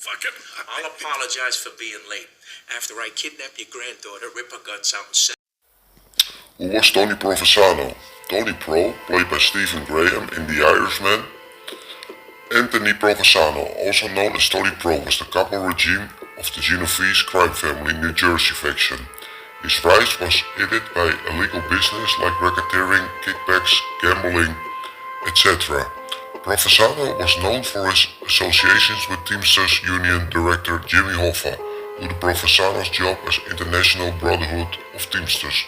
Fucking... I'll apologize for being late. After I kidnap your granddaughter, rip her guts out and sell... Who was Tony Provenzano? Tony Pro, played by Stephen Graham in The Irishman. Anthony Provenzano, also known as Tony Pro, was the Capo regime of the Genovese crime family New Jersey faction. His rise was aided by illegal business like racketeering, kickbacks, gambling, etc. Provenzano was known for his associations with Teamsters Union director Jimmy Hoffa, who did Provenzano's job as International Brotherhood of Teamsters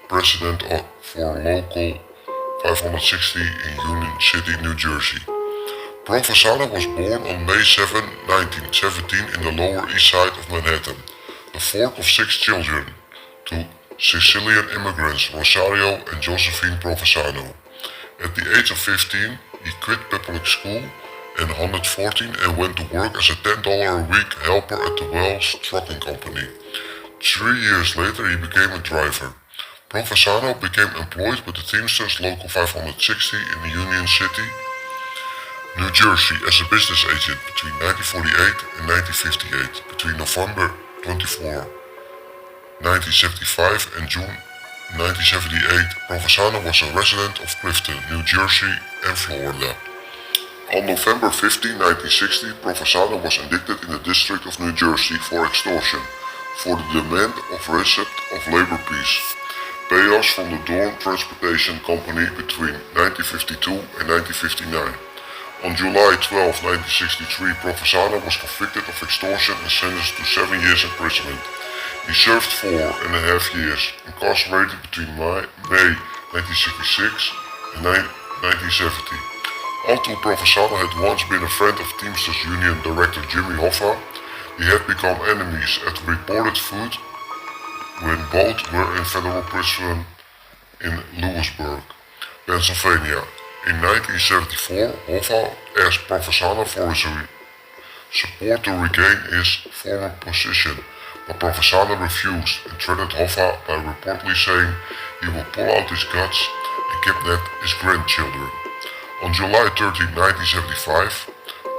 president for Local 560 in Union City, New Jersey. Provenzano was born on May 7, 1917 in the Lower East Side of Manhattan, the fourth of 6 children, to Sicilian immigrants Rosario and Josephine Provenzano. At the age of 15, he quit public school and 114 and went to work as a $10 a week helper at the Wells Trucking Company. 3 years later he became a driver. Provenzano became employed with the Teamsters Local 560 in Union City, New Jersey as a business agent between 1948 and 1958. Between November 24, 1975 and June 1978, Provenzano was a resident of Clifton, New Jersey and Florida. On November 15, 1960, Provenzano was indicted in the District of New Jersey for extortion, for the demand of receipt of labor peace, payoffs from the Dorn Transportation Company between 1952 and 1959. On July 12, 1963, Provenzano was convicted of extortion and sentenced to 7 years imprisonment. He served 4.5 years, incarcerated between May 1966 and 1970. Although Provenzano had once been a friend of Teamsters Union director Jimmy Hoffa, they had become enemies at reported feud when both were in federal prison in Lewisburg, Pennsylvania. In 1974, Hoffa asked Provenzano for his support to regain his former position, but Provenzano refused and threatened Hoffa by reportedly saying he would pull out his guts and kidnap his grandchildren. On July 13, 1975,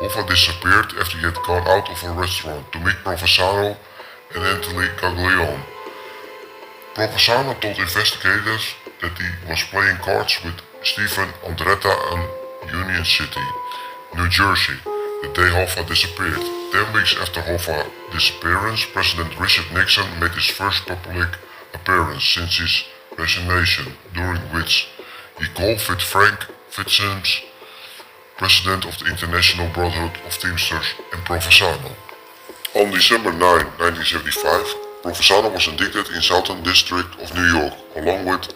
Hoffa disappeared after he had gone out of a restaurant to meet Provenzano and Anthony Gaglione. Provenzano told investigators that he was playing cards with Stephen Andretta in Union City, New Jersey, the day Hoffa disappeared. 10 weeks after Hoffa's disappearance, President Richard Nixon made his first public appearance since his resignation, during which he called with Frank Fitzsimmons, president of the International Brotherhood of Teamsters, and Provenzano. On December 9, 1975, Provenzano was indicted in Southern District of New York, along with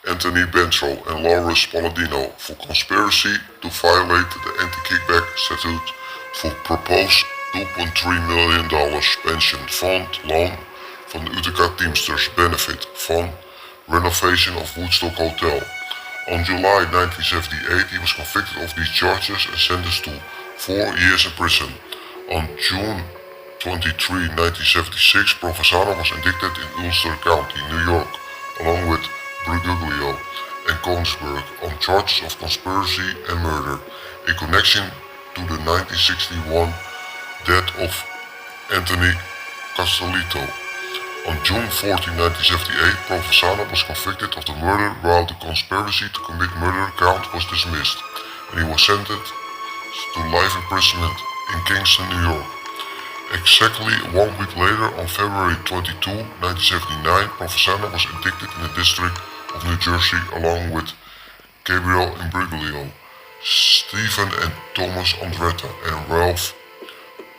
Anthony Bentro and Lawrence Palladino, for conspiracy to violate the anti-kickback statute for proposed $2.3 million pension fund loan from the Utica Teamsters Benefit Fund renovation of Woodstock Hotel. On July 1978, he was convicted of these charges and sentenced to 4 years in prison. On June 23, 1976, Provenzano was indicted in Ulster County, New York, along with Bruguglio and Kongsberg, on charges of conspiracy and murder in connection to the 1961 death of Anthony Castellito. On June 14, 1978, Provenzano was convicted of the murder while the conspiracy to commit murder count was dismissed, and he was sentenced to life imprisonment in Kingston, New York. Exactly 1 week later, on February 22, 1979, Provenzano was indicted in the District of New Jersey along with Gabriel Imbruglia, Stephen and Thomas Andretta, and Ralph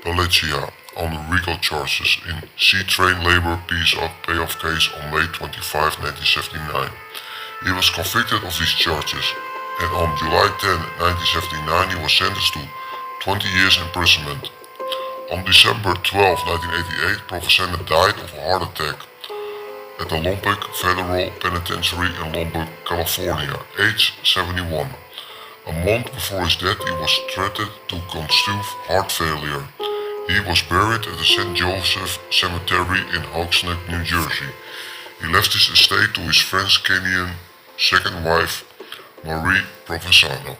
Pelliccia on RICO charges in C-Train labor peace payoff case on May 25, 1979. He was convicted of these charges, and on July 10, 1979, he was sentenced to 20 years imprisonment. On December 12, 1988, Provenzano died of a heart attack at the Lompoc Federal Penitentiary in Lompoc, California, age 71. A month before his death, he was treated to congestive heart failure. He was buried at the St. Joseph Cemetery in Hogsneck, New Jersey. He left his estate to his French Canadian second wife, Marie Provenzano.